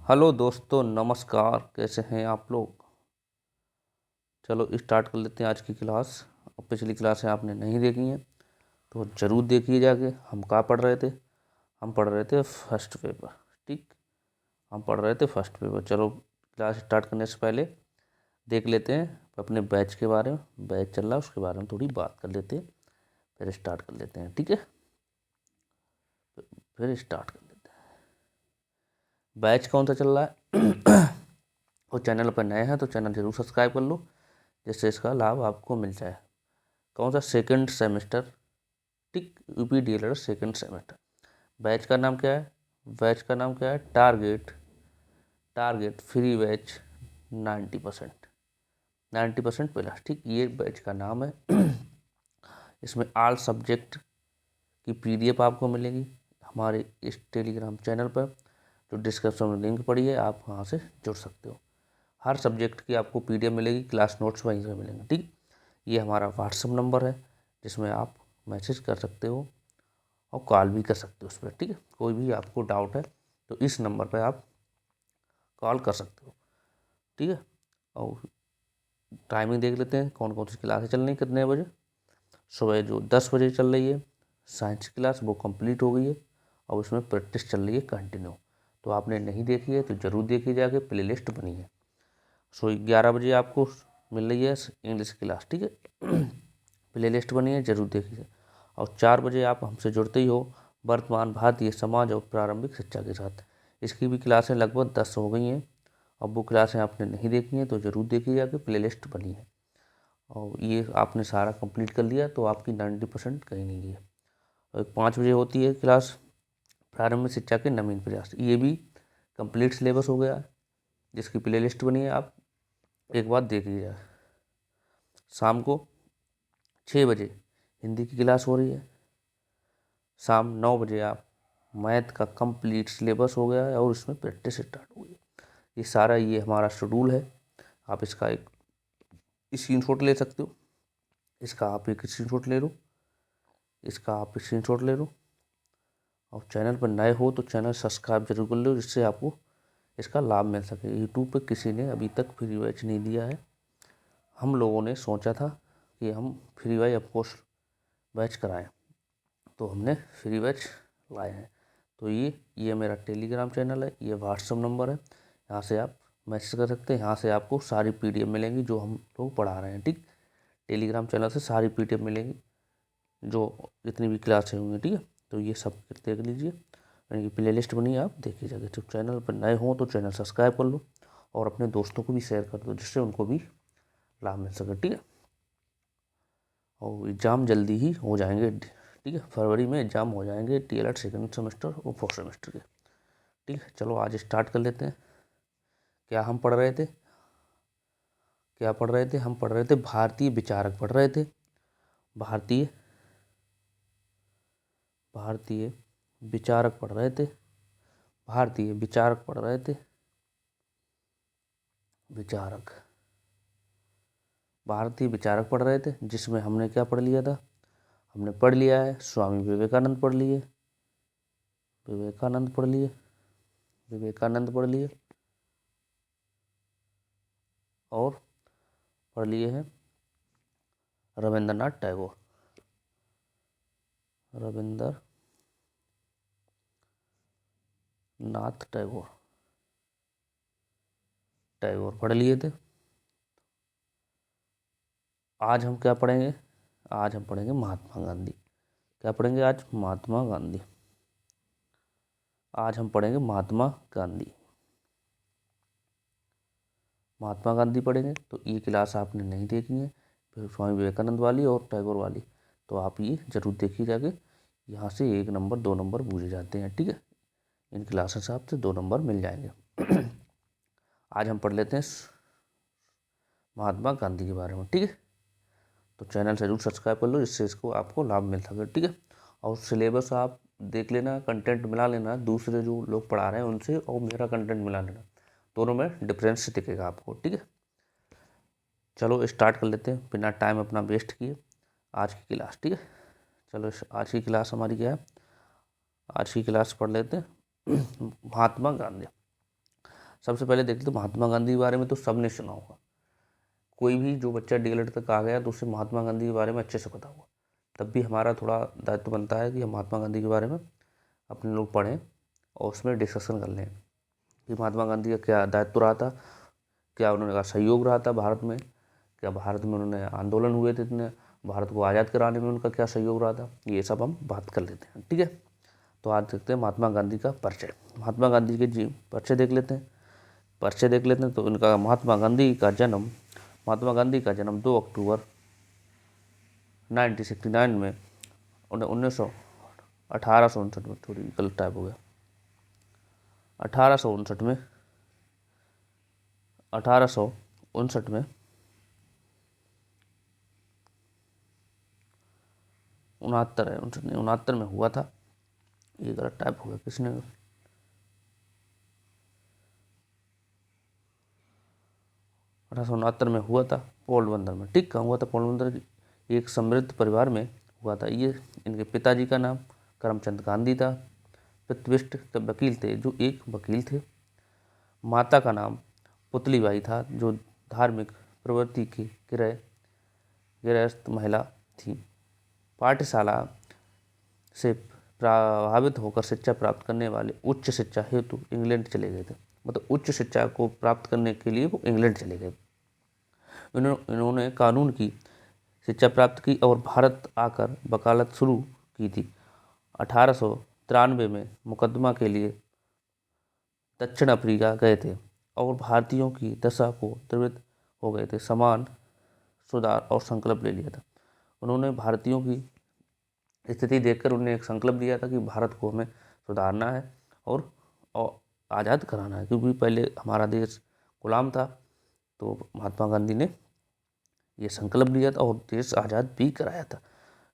Hello दोस्तों, नमस्कार। कैसे हैं आप लोग? चलो स्टार्ट कर लेते हैं आज की क्लास। पिछली क्लासें आपने नहीं देखी हैं तो ज़रूर देखिए जाके। हम कहाँ पढ़ रहे थे? हम पढ़ रहे थे फर्स्ट पेपर। ठीक, हम पढ़ रहे थे फर्स्ट पेपर। चलो क्लास स्टार्ट करने से पहले देख लेते हैं अपने बैच के बारे में। बैच चल रहा है उसके बारे में थोड़ी बात कर लेते हैं, फिर स्टार्ट कर लेते हैं। ठीक है, फिर स्टार्ट कर लेते हैं। बैच कौन सा चल रहा है? और चैनल पर नए हैं तो चैनल जरूर सब्सक्राइब कर लो, जिससे इसका लाभ आपको मिल जाए। कौन सा? Second semester. ठीक, UP DElEd second semester. Batch का नाम क्या है? बैच का नाम क्या है? Target. Target free batch 90%। 90% plus. ठीक, ये बैच का नाम है। इसमें ऑल सब्जेक्ट की पीडीएफ आपको मिलेगी हमारे इस टेलीग्राम चैनल पर, जो डिस्क्रिप्शन में लिंक पड़ी है, आप वहाँ से जुड़ सकते हो। हर सब्जेक्ट की आपको पीडीएफ मिलेगी, क्लास नोट्स वहीं से मिलेंगे। ठीक, ये हमारा व्हाट्सएप नंबर है जिसमें आप मैसेज कर सकते हो और कॉल भी कर सकते हो उस पर। ठीक है, कोई भी आपको डाउट है तो इस नंबर पर आप कॉल कर सकते हो। ठीक है, और टाइमिंग देख लेते हैं कौन कौन सी क्लासें चल रही हैं, कितने बजे। सुबह जो 10 बजे चल रही है साइंस क्लास, वो कंप्लीट हो गई है और उसमें प्रैक्टिस चल रही है कंटिन्यू। तो आपने नहीं देखी है तो ज़रूर देखी जाके, प्ले लिस्ट बनी है। सो 11 बजे आपको मिल रही है इंग्लिश क्लास। ठीक है, प्ले लिस्ट बनी है, जरूर देखिए। और 4 बजे आप हमसे जुड़ते ही हो वर्तमान भारतीय समाज और प्रारंभिक शिक्षा के साथ। इसकी भी क्लासें लगभग 10 हो गई हैं। अब वो क्लासें आपने नहीं देखी हैं तो ज़रूर देखी जाके, प्ले लिस्ट बनी है। और ये आपने सारा कंप्लीट कर लिया तो आपकी 90% कहीं नहीं गई है। और 5 बजे होती है क्लास प्रारंभिक शिक्षा के नवीन प्रयास। ये भी कंप्लीट सिलेबस हो गया है, जिसकी प्ले लिस्ट बनी है, आप एक बार देख लीजिए। शाम को 6 बजे हिंदी की क्लास हो रही है। शाम 9 बजे आप मैथ का कंप्लीट सिलेबस हो गया है और इसमें प्रैक्टिस स्टार्ट हो गई है। ये सारा ये हमारा शेड्यूल है। आप इसका एक स्क्रीनशॉट ले सकते हो। इसका आप एक स्क्रीनशॉट ले लो, इसका आप स्क्रीनशॉट ले लो। और चैनल पर नए हो तो चैनल सब्सक्राइब जरूर कर लो, जिससे आपको इसका लाभ मिल सके। यूट्यूब पर किसी ने अभी तक फ्री बैच नहीं दिया है। हम लोगों ने सोचा था कि हम फ्री बैच कराएं, तो हमने फ्री बैच लाए हैं। तो ये मेरा टेलीग्राम चैनल है, ये व्हाट्सअप नंबर है, यहाँ से आप मैसेज कर सकते हैं। यहाँ से आपको सारी पीडीएफ मिलेंगी जो हम लोग पढ़ा रहे हैं। ठीक, टेलीग्राम चैनल से सारी पीडीएफ मिलेंगी जो जितनी भी क्लासें होंगी। ठीक है, तो ये सब देख लीजिए, यानी कि प्ले लिस्ट बनी है, आप देखिए जाके। तो चैनल पर नए हों तो चैनल सब्सक्राइब कर लो और अपने दोस्तों को भी शेयर कर दो, जिससे उनको भी लाभ मिल सके। ठीक है, और एग्ज़ाम जल्दी ही हो जाएंगे। ठीक है, फरवरी में एग्ज़ाम हो जाएंगे डीएलएड सेकंड सेमेस्टर और फोर्थ सेमेस्टर के। ठीक है, चलो आज स्टार्ट कर लेते हैं। क्या हम पढ़ रहे थे? क्या पढ़ रहे थे? हम पढ़ रहे थे भारतीय विचारक पढ़ रहे थे। भारतीय भारतीय विचारक पढ़ रहे थे। भारतीय विचारक पढ़ रहे थे। विचारक, भारतीय विचारक पढ़ रहे थे, जिसमें हमने क्या पढ़ लिया था? हमने पढ़ लिया है स्वामी विवेकानंद पढ़ लिए। विवेकानंद पढ़ लिए। विवेकानंद पढ़ लिए और पढ़ लिए हैं रविंद्रनाथ टैगोर। रविंद्रनाथ टैगोर, टैगोर पढ़ लिए थे। आज हम क्या पढ़ेंगे? आज हम पढ़ेंगे महात्मा गांधी। क्या पढ़ेंगे आज? महात्मा गांधी। आज हम पढ़ेंगे महात्मा गांधी। महात्मा गांधी पढ़ेंगे। तो ये क्लास आपने नहीं देखी है, फिर स्वामी विवेकानंद वाली और टैगोर वाली, तो आप ये जरूर देखिए जाके। यहाँ से 1 नंबर 2 नंबर पूछे जाते हैं। ठीक है, इन क्लासेस से आपसे 2 नंबर मिल जाएंगे। आज हम पढ़ लेते हैं महात्मा गांधी के बारे में। ठीक है, तो चैनल जरूर सब्सक्राइब कर लो, जिससे इसको आपको लाभ मिल सके। ठीक है, और सिलेबस आप देख लेना, कंटेंट मिला लेना दूसरे जो लोग पढ़ा रहे हैं उनसे, और मेरा कंटेंट मिला लेना, दोनों में डिफरेंस दिखेगा आपको। ठीक है, चलो स्टार्ट कर लेते हैं बिना टाइम अपना वेस्ट किए आज की क्लास। ठीक है, चलो आज की क्लास हमारी क्या है? आज की क्लास पढ़ लेते हैं महात्मा गांधी। सबसे पहले देख लेते महात्मा गांधी के बारे में, तो सबने सुना होगा। कोई भी जो बच्चा डी.एल.एड तक आ गया तो उसे महात्मा गांधी के बारे में अच्छे से पता होगा। तब भी हमारा थोड़ा दायित्व बनता है कि हम महात्मा गांधी के बारे में अपने लोग पढ़ें और उसमें डिस्कशन कर लें कि महात्मा गांधी का क्या दायित्व रहा था, क्या उन्होंने का सहयोग रहा था भारत में, क्या भारत में उन्होंने आंदोलन हुए थे इतने, भारत को आज़ाद कराने में उनका क्या सहयोग रहा था, ये सब हम बात कर लेते हैं। ठीक है, तो आज देखते हैं महात्मा गांधी का परिचय। महात्मा गांधी के जी परिचय देख लेते हैं। तो इनका महात्मा गांधी का जन्म 2 अक्टूबर 1969 में 1859 में, थोड़ी गलत टाइप हो गया, 1859 में 1859 में 69 में हुआ था। ये गलत टाइप हो गया, किसने 1869 में हुआ था पोरबंदर में। ठीक, कहाँ हुआ था? पोरबंदर की एक समृद्ध परिवार में हुआ था। ये इनके पिताजी का नाम करमचंद गांधी था, प्रतिष्ठित वकील थे, जो एक वकील थे। माता का नाम पुतलीबाई था, जो धार्मिक प्रवृत्ति की गृहस्थ महिला थी। पाठशाला से प्रभावित होकर शिक्षा प्राप्त करने वाले उच्च शिक्षा हेतु इंग्लैंड चले गए थे। मतलब उच्च शिक्षा को प्राप्त करने के लिए वो इंग्लैंड चले गए। इन्होंने कानून की शिक्षा प्राप्त की और भारत आकर वकालत शुरू की थी। 1893 में मुकदमा के लिए दक्षिण अफ्रीका गए थे और भारतीयों की दशा को त्वरित हो गए थे। समान सुधार और संकल्प ले लिया था। उन्होंने भारतीयों की स्थिति देखकर उन्होंने एक संकल्प लिया था कि भारत को हमें सुधारना है और आज़ाद कराना है, क्योंकि पहले हमारा देश गुलाम था। तो महात्मा गांधी ने ये संकल्प लिया था और देश आज़ाद भी कराया था।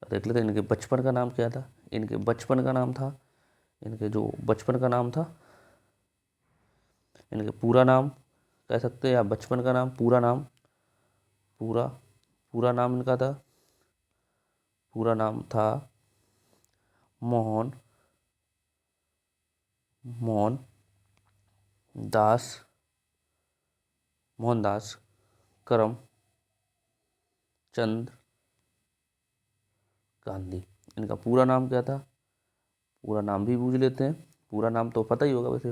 देख लेते हैं इनके बचपन का नाम क्या था। इनके बचपन का नाम था, इनके पूरा नाम कह सकते हैं या बचपन का नाम, पूरा नाम इनका था, पूरा नाम था मोहनदास करमचंद गांधी। इनका पूरा नाम क्या था? पूरा नाम भी पूछ लेते हैं। पूरा नाम तो पता ही होगा वैसे,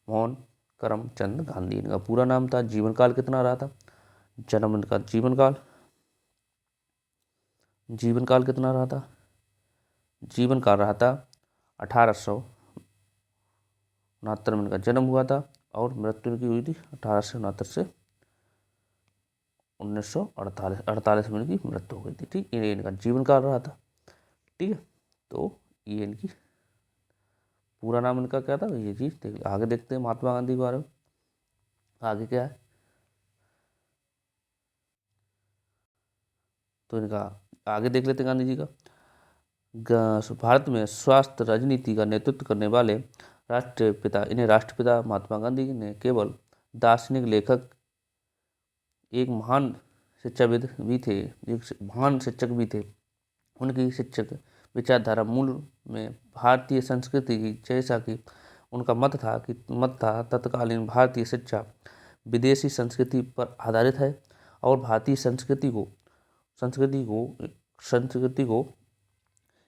मोहन करमचंद गांधी इनका पूरा नाम था। जीवन काल कितना रहा था? जन्म इनका जीवन काल कितना रहा था? जीवन काल रहा था 1869 में इनका जन्म हुआ था और मृत्यु इनकी हुई थी 1869 से 1948 में इनकी मृत्यु हो गई थी। ठीक, ये इनका जीवन काल रहा था। ठीक है, तो ये इनकी पूरा नाम इनका क्या था, ये चीज़ आगे देखते हैं महात्मा गांधी के बारे में। आगे क्या है, तो इनका आगे देख लेते हैं गांधी जी का। भारत में स्वास्थ्य राजनीति का नेतृत्व करने वाले इन्हें राष्ट्रपिता महात्मा गांधी ने केवल दार्शनिक लेखक, एक महान शिक्षाविद भी थे, एक महान शिक्षक भी थे। उनकी शिक्षक विचारधारा मूल में भारतीय संस्कृति की, जैसा कि उनका मत था तत्कालीन भारतीय शिक्षा विदेशी संस्कृति पर आधारित है और भारतीय संस्कृति को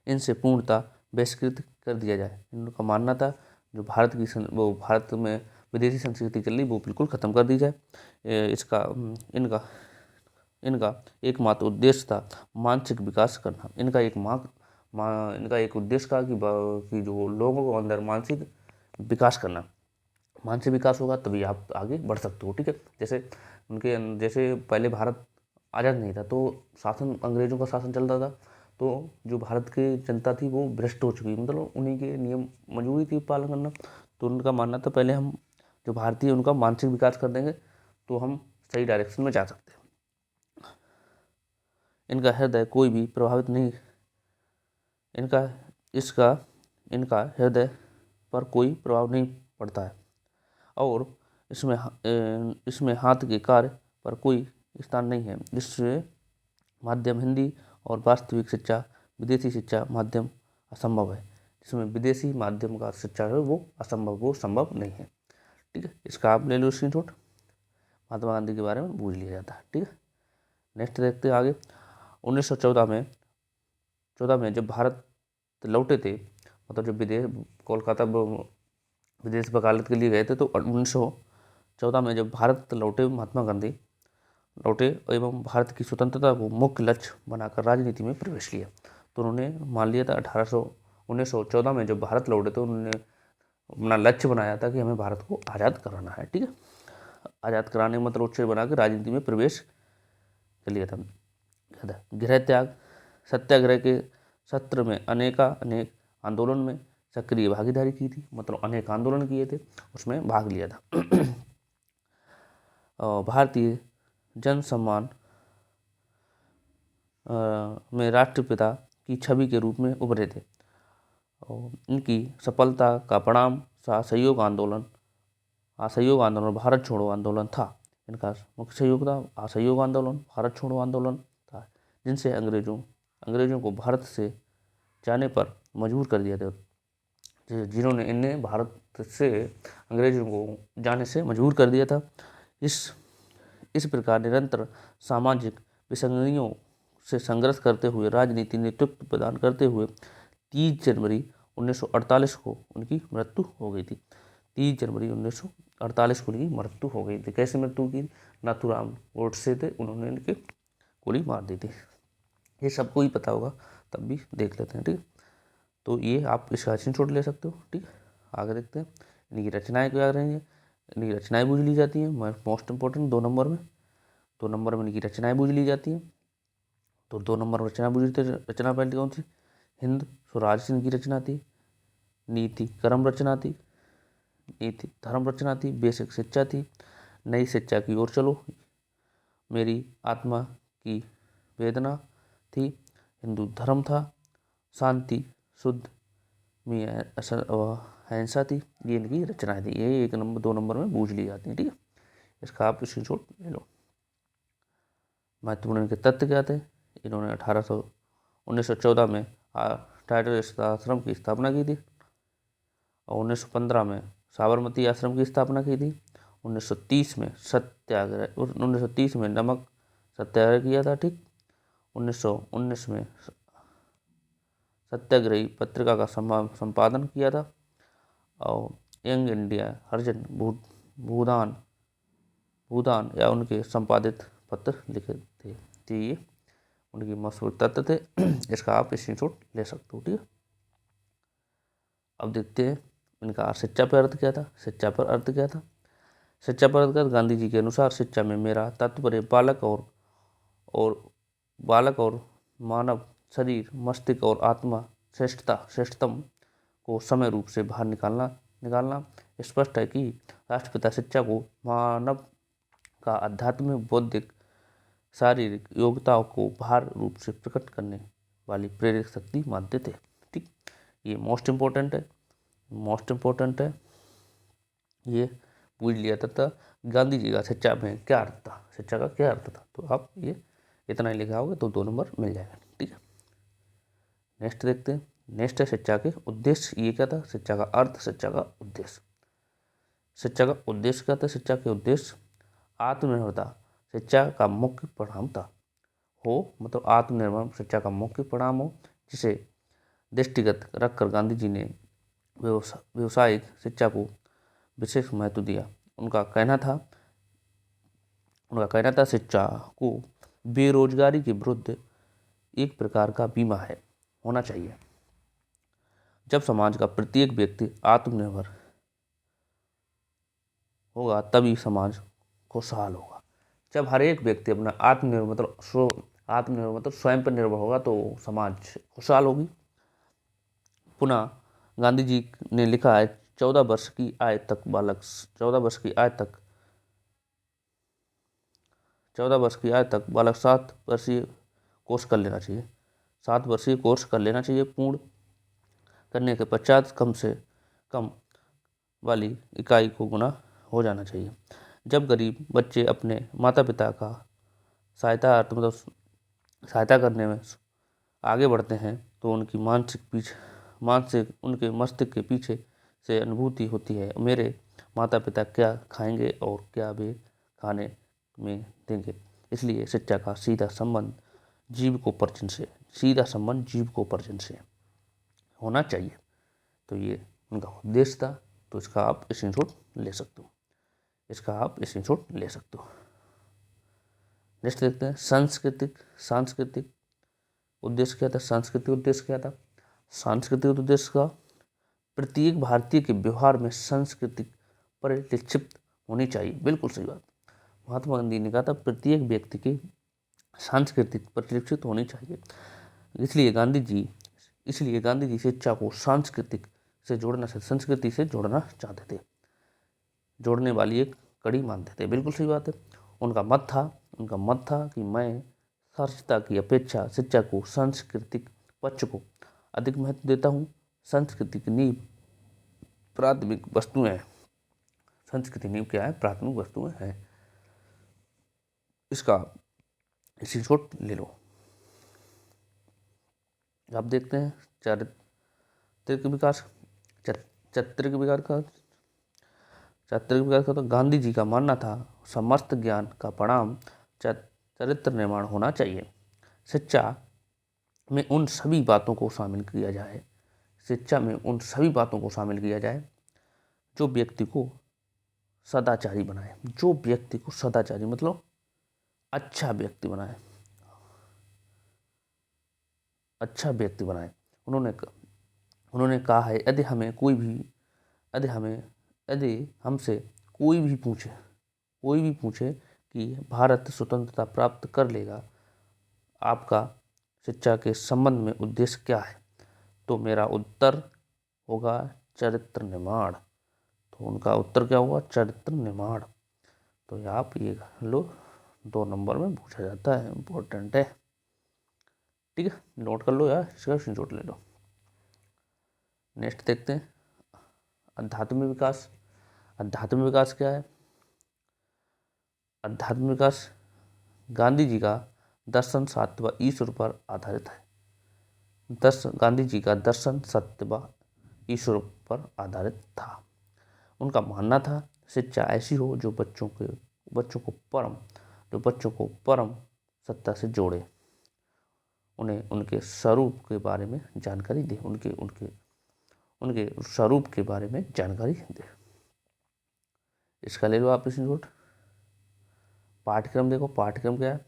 इनसे पूर्णतः बहिष्कृत कर दिया जाए। इनका मानना था जो भारत में विदेशी संस्कृति चल रही वो बिल्कुल ख़त्म कर दी जाए। इनका एकमात्र उद्देश्य था मानसिक विकास करना। इनका एक उद्देश्य था कि जो लोगों को अंदर मानसिक विकास करना। मानसिक विकास होगा तभी आप आगे बढ़ सकते हो। ठीक है, जैसे पहले भारत आज़ाद नहीं था तो अंग्रेज़ों का शासन चलता था, तो जो भारत की जनता थी वो भ्रष्ट हो चुकी, मतलब उन्हीं के नियम मजबूरी थी पालन करना। तो उनका मानना था पहले हम जो भारतीय उनका मानसिक विकास कर देंगे तो हम सही डायरेक्शन में जा सकते हैं। इनका हृदय कोई भी प्रभावित नहीं, इनका हृदय पर कोई प्रभाव नहीं पड़ता है और इसमें हाथ के कार्य पर कोई स्थान नहीं है। जिससे माध्यम हिंदी और वास्तविक शिक्षा विदेशी शिक्षा माध्यम असंभव है। जिसमें विदेशी माध्यम का शिक्षा है वो असंभव, वो संभव नहीं है। ठीक है, इसका आप ले लो स्क्रीनशॉट। महात्मा गांधी के बारे में पूछ लिया जाता है। ठीक है, नेक्स्ट देखते हैं आगे। 1914 में जब भारत लौटे थे, मतलब जब कोलकाता विदेश वकालत के लिए गए थे, तो 1914 में जब भारत लौटे महात्मा गांधी लौटे एवं भारत की स्वतंत्रता को मुख्य लक्ष्य बनाकर राजनीति में प्रवेश किया। तो उन्होंने मान लिया था 1914 में जब भारत लौटे तो उन्होंने अपना लक्ष्य बनाया था कि हमें भारत को आज़ाद कराना है। ठीक है, आज़ाद कराने मतलब लक्ष्य बना के राजनीति में प्रवेश कर लिया था। गृह त्याग, सत्याग्रह के सत्र में अनेक आंदोलन में सक्रिय भागीदारी की थी, मतलब अनेक आंदोलन किए थे, उसमें भाग लिया था। भारतीय जन सम्मान में राष्ट्रपिता की छवि के रूप में उभरे थे। इनकी सफलता का परिणाम असहयोग आंदोलन भारत छोड़ो आंदोलन था। इनका मुख्य सहयोग था असहयोग आंदोलन, भारत छोड़ो आंदोलन था, जिनसे अंग्रेजों को भारत से जाने पर मजबूर कर दिया था, जिन्होंने इन्हें भारत से अंग्रेजों को जाने से मजबूर कर दिया था। इस प्रकार निरंतर सामाजिक विसंगतियों से संघर्ष करते हुए राजनीति नेतृत्व प्रदान करते हुए 30 जनवरी 1948 को उनकी मृत्यु हो गई थी। 30 जनवरी 1948 को उनकी मृत्यु हो गई थी। कैसे मृत्यु की? नाथूराम गोडसे थे, उन्होंने इनके गोली मार दी थी। ये सबको ही पता होगा, तब भी देख लेते हैं। ठीक है, तो ये आप इसका स्क्रीनशॉट ले सकते हो। ठीक है, आगे देखते हैं इनकी रचनाएं क्या रहेंगी। इनकी रचनाएं बूझ ली जाती हैं, मोस्ट इंपॉर्टेंट 2 नंबर में इनकी रचनाएं बूझ ली जाती हैं। तो 2 नंबर रचना बूझते, रचना पहली कौन सी? हिंद स्वराज सिंह की रचना थी। नीति कर्म रचना थी, नीति धर्म रचना थी। बेसिक शिक्षा थी। नई शिक्षा की ओर चलो, मेरी आत्मा की वेदना थी। हिंदू धर्म था। शांति शुद्ध में अहिंसा थी। ये इनकी रचनाएं थी। ये 1 नंबर 2 नंबर में बूझ ली जाती है। ठीक है, इसका आप स्क्रीनशॉट ले लो। महत्वपूर्ण इनके तथ्य क्या थे? इन्होंने 1914 में टाइटल आश्रम की स्थापना की थी और 1915 में साबरमती आश्रम की स्थापना की थी। 1930 में नमक सत्याग्रह किया था। ठीक, 1919 में सत्याग्रही पत्रिका का संपादन किया था और यंग इंडिया हरिजन भूदान या उनके संपादित पत्र लिखे थे। तो ये उनकी मशहूर तथ्य थे। इसका आप स्क्रीनशॉट ले सकते हो। ठीक है, अब देखते हैं इनका शिक्षा पर अर्थ क्या था। शिक्षा पर अर्थ गांधी जी के अनुसार शिक्षा में मेरा तात्पर्य बालक और मानव शरीर, मस्तिष्क और आत्मा श्रेष्ठतम को समय रूप से बाहर निकालना। स्पष्ट है कि राष्ट्रपिता शिक्षा को मानव का आध्यात्मिक, बौद्धिक, शारीरिक योग्यताओं को बाहर रूप से प्रकट करने वाली प्रेरक शक्ति मानते थे। ठीक, ये मोस्ट इम्पोर्टेंट है। ये पूछ लिया था गांधी जी का शिक्षा में क्या अर्थ था, शिक्षा का क्या अर्थ था। तो आप ये इतना ही लिखा होगा तो 2 नंबर मिल जाएगा। ठीक है, नेक्स्ट देखते हैं। नेक्स्ट है शिक्षा के उद्देश्य। ये क्या था? शिक्षा का अर्थ, शिक्षा का उद्देश्य। शिक्षा का उद्देश्य क्या था? शिक्षा के उद्देश्य आत्मनिर्भरता शिक्षा का मुख्य परिणाम था। मतलब आत्मनिर्भर शिक्षा का मुख्य परिणाम हो, जिसे दृष्टिगत रखकर गांधी जी ने व्यवसायिक शिक्षा को विशेष महत्व दिया। उनका कहना था शिक्षा को बेरोजगारी के विरुद्ध एक प्रकार का बीमा होना चाहिए। जब समाज का प्रत्येक व्यक्ति आत्मनिर्भर होगा तभी समाज खुशहाल होगा। जब हर एक व्यक्ति अपना आत्मनिर्भर मतलब स्वयं पर निर्भर होगा तो समाज खुशहाल होगी। पुनः गांधी जी ने लिखा है 14 वर्ष की आयु तक बालक 7 वर्षीय कोर्स कर लेना चाहिए। 7 वर्षीय कोर्स कर लेना चाहिए। पूर्ण करने के पश्चात कम से कम वाली इकाई को गुना हो जाना चाहिए। जब गरीब बच्चे अपने माता पिता का सहायता करने में आगे बढ़ते हैं तो उनकी उनके मस्तिष्क के पीछे से अनुभूति होती है, मेरे माता पिता क्या खाएंगे और क्या वे खाने में देंगे। इसलिए शिक्षा का सीधा संबंध जीविकोपार्जन से होना चाहिए। तो ये उनका उद्देश्य था। तो इसका आप स्क्रीनशॉट ले सकते हो। नेक्स्ट देखते हैं सांस्कृतिक उद्देश्य क्या था। सांस्कृतिक उद्देश्य का प्रत्येक भारतीय के व्यवहार में संस्कृति परिलक्षित होनी चाहिए। बिल्कुल सही बात। महात्मा गांधी ने कहा था प्रत्येक व्यक्ति की सांस्कृतिक परिलक्षित होनी चाहिए। इसलिए गांधी जी शिक्षा को संस्कृति से जोड़ना चाहते थे, जोड़ने वाली एक कड़ी मानते थे। बिल्कुल सही बात है। उनका मत था कि मैं साक्षरता की अपेक्षा शिक्षा को सांस्कृतिक पक्ष को अधिक महत्व देता हूँ। संस्कृति की नींव प्राथमिक वस्तुएं हैं। प्राथमिक वस्तुएं हैं। इसका स्क्रीनशॉट ले लो। आप देखते हैं चारित्रिक विकास का। तो गांधी जी का मानना था समस्त ज्ञान का परिणाम चरित्र निर्माण होना चाहिए। शिक्षा में उन सभी बातों को शामिल किया जाए जो व्यक्ति को सदाचारी मतलब अच्छा व्यक्ति बनाए। उन्होंने कहा है यदि हमसे कोई भी पूछे कि भारत स्वतंत्रता प्राप्त कर लेगा, आपका शिक्षा के संबंध में उद्देश्य क्या है, तो मेरा उत्तर होगा चरित्र निर्माण। तो उनका उत्तर क्या होगा? चरित्र निर्माण। तो आप ये लो, 2 नंबर में पूछा जाता है, इम्पोर्टेंट है। ठीक है, नोट कर लो यार, इसका स्क्रीनशॉट ले लो। नेक्स्ट देखते हैं आध्यात्मिक विकास क्या है? आध्यात्मिक विकास गांधी जी का दर्शन सत्य व ईश्वर पर आधारित है। गांधी जी का दर्शन सत्य व ईश्वर पर आधारित था। उनका मानना था शिक्षा ऐसी हो जो बच्चों को परम सत्ता से जोड़े, उन्हें उनके स्वरूप के बारे में जानकारी दे। इसका ले लो आप स्क्रीनशॉट। पाठ्यक्रम देखो, पाठ्यक्रम क्या है?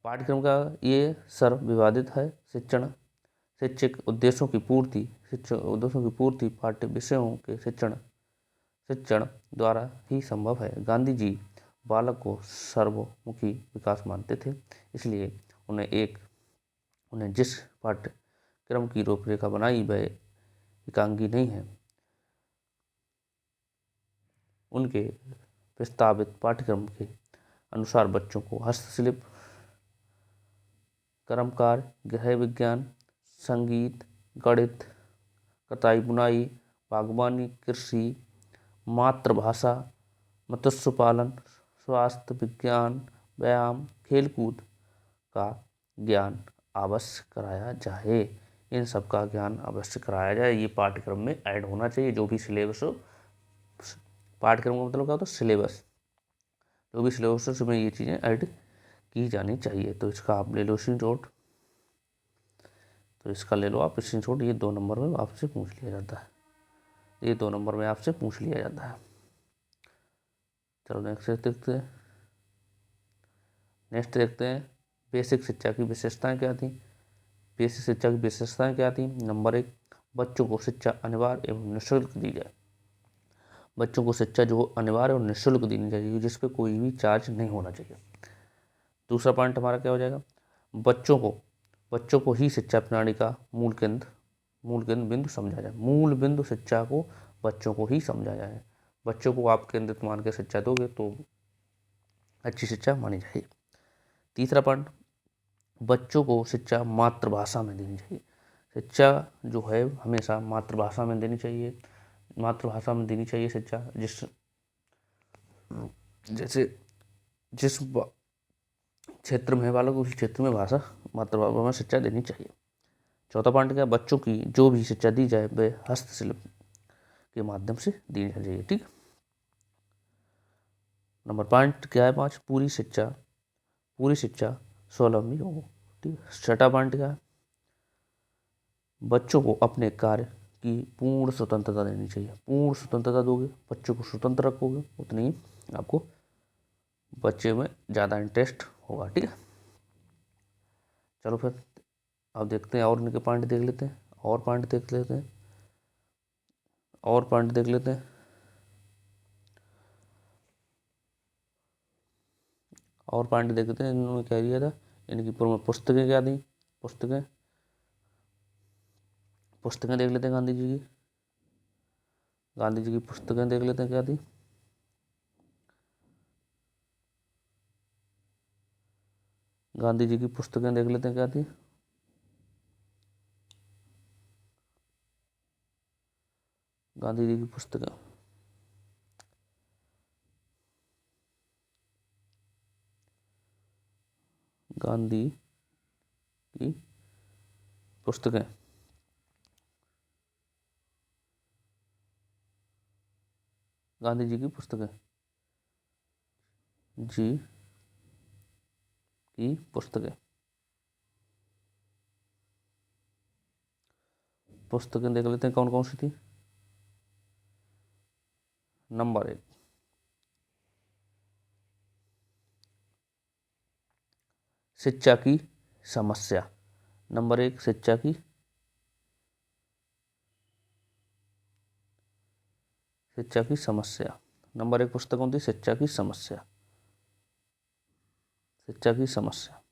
पाठ्यक्रम का ये सर्वविवादित है। शैक्षिक उद्देश्यों की पूर्ति पाठ्य विषयों के शिक्षण द्वारा ही संभव है। गांधी जी बालक को सर्वमुखी विकास मानते थे। इसलिए उन्हें जिस पाठ्यक्रम की रूपरेखा बनाई वह एकांगी नहीं है। उनके प्रस्तावित पाठ्यक्रम के अनुसार बच्चों को हस्तशिल्प, कर्मकार, गृह विज्ञान, संगीत, गणित, कताई बुनाई, बागवानी, कृषि, मातृभाषा, मत्स्य पालन, स्वास्थ्य विज्ञान, व्यायाम, खेलकूद का ज्ञान अवश्य कराया जाए। इन सब का ज्ञान अवश्य कराया जाए। ये पाठ्यक्रम में ऐड होना चाहिए। जो भी सिलेबस हो, पाठ्यक्रम का मतलब क्या होता है? सिलेबस। जो भी सिलेबस है उसमें ये चीज़ें ऐड की जानी चाहिए। तो इसका आप ले लो स्क्रीनशॉट। ये 2 नंबर में आपसे पूछ लिया जाता है। चलो नेक्स्ट देखते हैं बेसिक शिक्षा की विशेषताएं क्या थी। नंबर 1, बच्चों को शिक्षा अनिवार्य एवं निःशुल्क दी जाए। बच्चों को शिक्षा जो अनिवार्य और निःशुल्क देनी चाहिए, जिस पे कोई भी चार्ज नहीं होना चाहिए। दूसरा पॉइंट हमारा क्या हो जाएगा? बच्चों को ही शिक्षा प्रणाली का मूल बिंदु समझा जाए। मूल बिंदु शिक्षा को बच्चों को ही समझा जाए। बच्चों को आप केंद्रित मान के शिक्षा दोगे तो अच्छी शिक्षा मानी जाएगी। तीसरा पॉइंट, बच्चों को शिक्षा मातृभाषा में देनी चाहिए। शिक्षा जो है हमेशा मातृभाषा में देनी चाहिए। शिक्षा जिस क्षेत्र में है बालक, उस क्षेत्र में मातृभाषा में शिक्षा देनी चाहिए। चौथा पॉइंट क्या? बच्चों की जो भी शिक्षा दी जाए वह हस्तशिल्प, के माध्यम से दी जाए। ठीक। नंबर पॉइंट क्या है 5, पूरी शिक्षा स्वावलंबी हो। ठीक। छठा पॉइंट क्या है, बच्चों को अपने कार्य की पूर्ण स्वतंत्रता देनी चाहिए। पूर्ण स्वतंत्रता दोगे, बच्चों को स्वतंत्र रखोगे, उतनी ही आपको बच्चे में ज़्यादा इंटरेस्ट होगा। ठीक है। चलो फिर अब देखते हैं और इनके पॉइंट देख लेते हैं, और पॉइंट देख लेते हैं, और पॉइंट देख लेते हैं, और पॉइंट देखते हैं। इन्होंने क्या दिया था, इनकी पुस्तकें क्या दी, पुस्तकें देख लेते हैं। गांधी जी की पुस्तकें देख लेते हैं क्या थी। गांधी जी की पुस्तकें देख लेते हैं क्या थी। गांधी जी की पुस्तकें, गांधी की पुस्तकें, गांधी जी की पुस्तकें, जी की पुस्तकें, पुस्तकें देख लेते हैं कौन कौन सी थी। नंबर 1, शिक्षा की समस्या। नंबर 1, शिक्षा की समस्या। नंबर 1 पुस्तक कौन थी, शिक्षा की समस्या, शिक्षा की समस्या।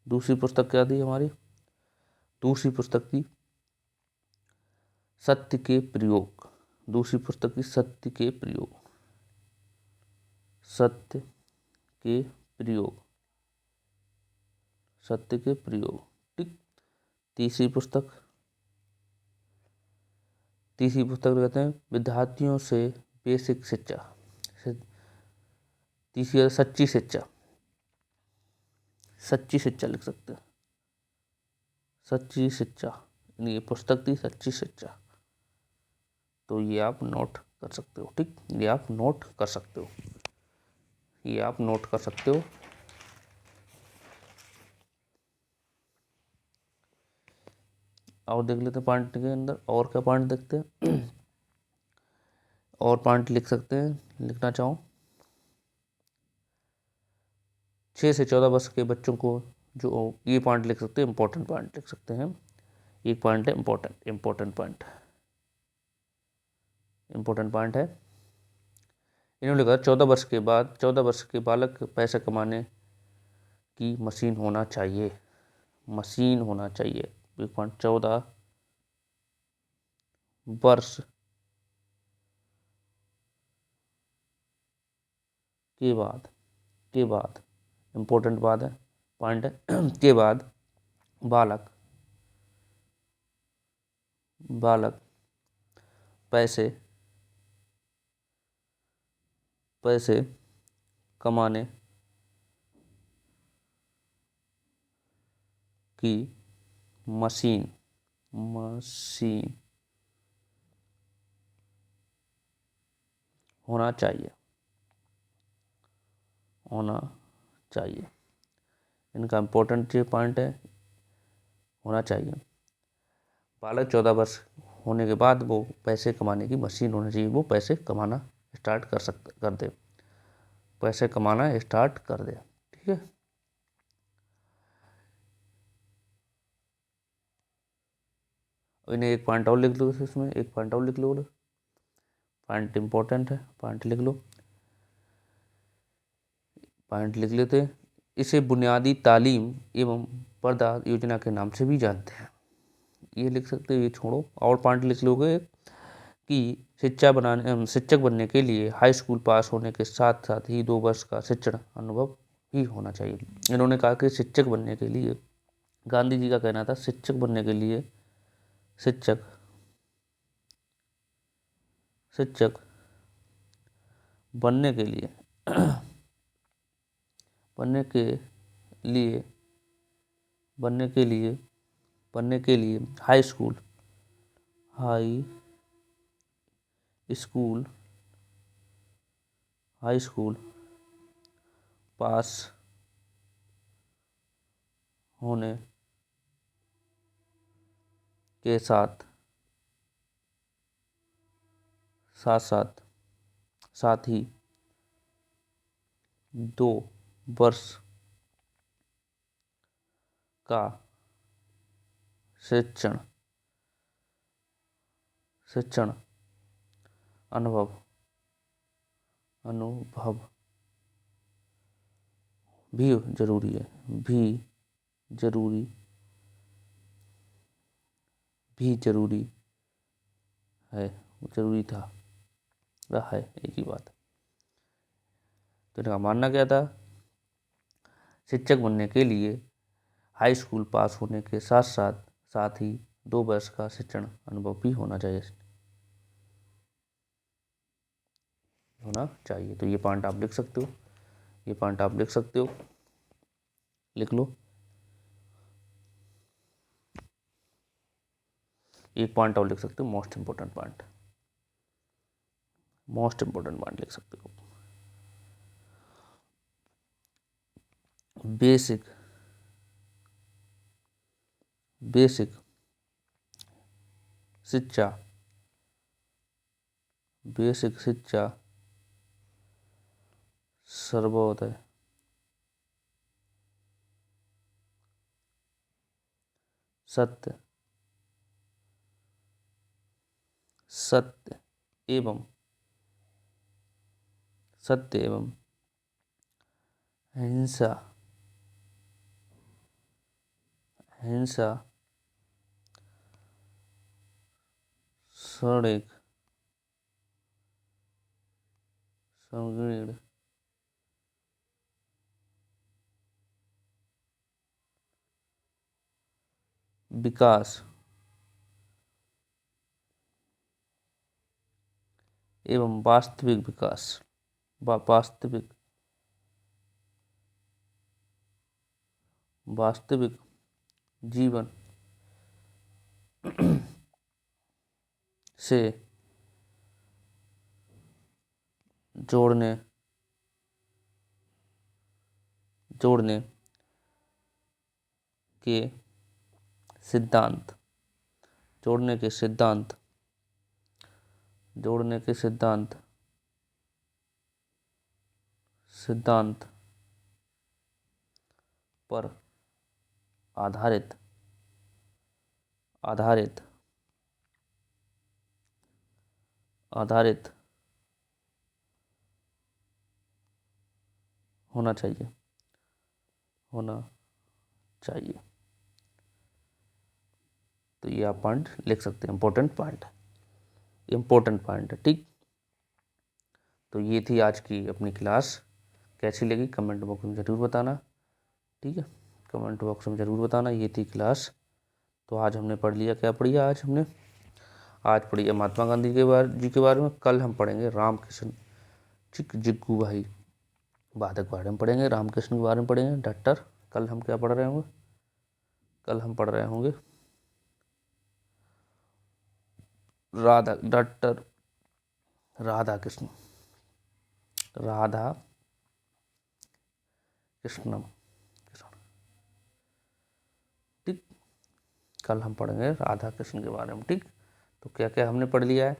दूसरी पुस्तक क्या थी हमारी, दूसरी पुस्तक थी सत्य के प्रयोग। दूसरी पुस्तक थी सत्य के प्रयोग, सत्य के प्रयोग, सत्य के प्रयोग। ठीक। तीसरी पुस्तक कहते हैं विद्यार्थियों से बेसिक शिक्षा। तीसरी है सच्ची शिक्षा, सच्ची शिक्षा लिख सकते हैं, सच्ची शिक्षा। ये पुस्तक थी सच्ची शिक्षा। तो ये आप नोट कर सकते हो। ठीक। ये आप नोट कर सकते हो, ये आप नोट कर सकते हो। और देख लेते हैं पॉइंट के अंदर और क्या पॉइंट देखते हैं। और पॉइंट लिख सकते हैं, लिखना चाहो 6 से 14 वर्ष के बच्चों को जो ये पॉइंट लिख सकते हैं, इंपॉर्टेंट पॉइंट लिख सकते हैं। एक पॉइंट है इंपॉर्टेंट पॉइंट, इंपॉर्टेंट पॉइंट है। इन्होंने लिखा 14 वर्ष के बालक पैसे कमाने की मशीन होना चाहिए, मशीन होना चाहिए। 14 वर्ष के बाद इंपॉर्टेंट बात है, पॉइंट है के बाद बालक पैसे कमाने की मशीन होना चाहिए। इनका इंपॉर्टेंट ये पॉइंट है, होना चाहिए। बालक 14 वर्ष होने के बाद वो पैसे कमाने की मशीन होना चाहिए, वो पैसे कमाना स्टार्ट कर दे, पैसे कमाना स्टार्ट कर दे। ठीक है। इन्हें एक पॉइंट और लिख लो, इसमें एक पॉइंट और लिख लो, पॉइंट इंपॉर्टेंट है, पॉइंट लिख लो, पॉइंट लिख लेते हैं। इसे बुनियादी तालीम एवं प्रदान योजना के नाम से भी जानते हैं। ये लिख सकते हो, ये छोड़ो। और पॉइंट लिख लोगे कि शिक्षक बनने के लिए हाई स्कूल पास होने के साथ साथ ही 2 वर्ष का शिक्षण अनुभव ही होना चाहिए। इन्होंने कहा कि शिक्षक बनने के लिए, गांधी जी का कहना था शिक्षक बनने के लिए, शिक्षक बनने के लिए बनने के लिए हाई स्कूल हाई स्कूल पास होने के साथ साथ साथ ही 2 वर्ष का शिक्षण अनुभव भी जरूरी है जरूरी था रहा है, एक ही बात। तो इनका मानना क्या था, शिक्षक बनने के लिए हाई स्कूल पास होने के साथ ही 2 वर्ष का शिक्षण अनुभव भी होना चाहिए। तो ये पॉइंट आप लिख सकते हो, लिख लो। एक पॉइंट और लिख सकते हो, मोस्ट इंपोर्टेंट पॉइंट लिख सकते हो। बेसिक शिक्षा सर्वोदय सत्य एवं हिंसा सड़क संगीण विकास एवं वास्तविक जीवन से जोड़ने के सिद्धांत पर आधारित होना चाहिए। तो ये आप पॉइंट लिख सकते हैं, इंपॉर्टेंट पॉइंट है, ठीक। तो ये थी आज की अपनी क्लास। कैसी लगी कमेंट बॉक्स में ज़रूर बताना, ठीक है। कमेंट बॉक्स में ज़रूर बताना। ये थी क्लास। तो आज हमने पढ़ लिया, क्या पढ़िया आज हमने? आज पढ़िए महात्मा गांधी जी के बारे में। कल हम पढ़ेंगे रामकृष्ण जिग्गू भाई वादक के बारे में पढ़ेंगे, रामकृष्ण के बारे में पढ़ेंगे, डॉक्टर। कल हम क्या पढ़ रहे होंगे? कल हम पढ़ रहे होंगे डॉक्टर राधा कृष्णम, ठीक। कल हम पढ़ेंगे राधा कृष्ण के बारे में, ठीक। तो क्या क्या हमने पढ़ लिया है?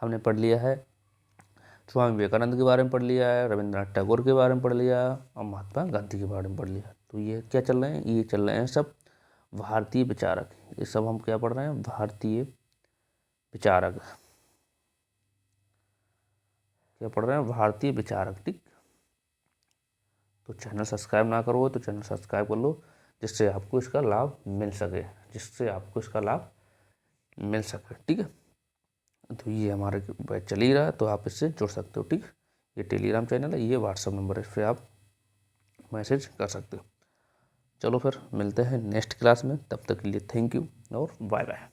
हमने पढ़ लिया है स्वामी विवेकानंद के बारे में पढ़ लिया है, रविंद्रनाथ टैगोर के बारे में पढ़ लिया और महात्मा गांधी के बारे में पढ़ लिया। तो ये क्या चल रहे हैं? ये चल रहे हैं सब भारतीय विचारक। ये सब हम क्या पढ़ रहे हैं? भारतीय विचारक। क्या पढ़ रहे हैं? भारतीय विचारक, ठीक। तो चैनल सब्सक्राइब ना करो तो चैनल सब्सक्राइब कर लो, जिससे आपको इसका लाभ मिल सके, ठीक है। तो ये हमारे बैच चल ही रहा है, तो आप इससे जुड़ सकते हो, ठीक। ये टेलीग्राम चैनल है, ये व्हाट्सअप नंबर है, इस पर आप मैसेज कर सकते हो। चलो फिर मिलते हैं नेक्स्ट क्लास में, तब तक के लिए थैंक यू और बाय बाय।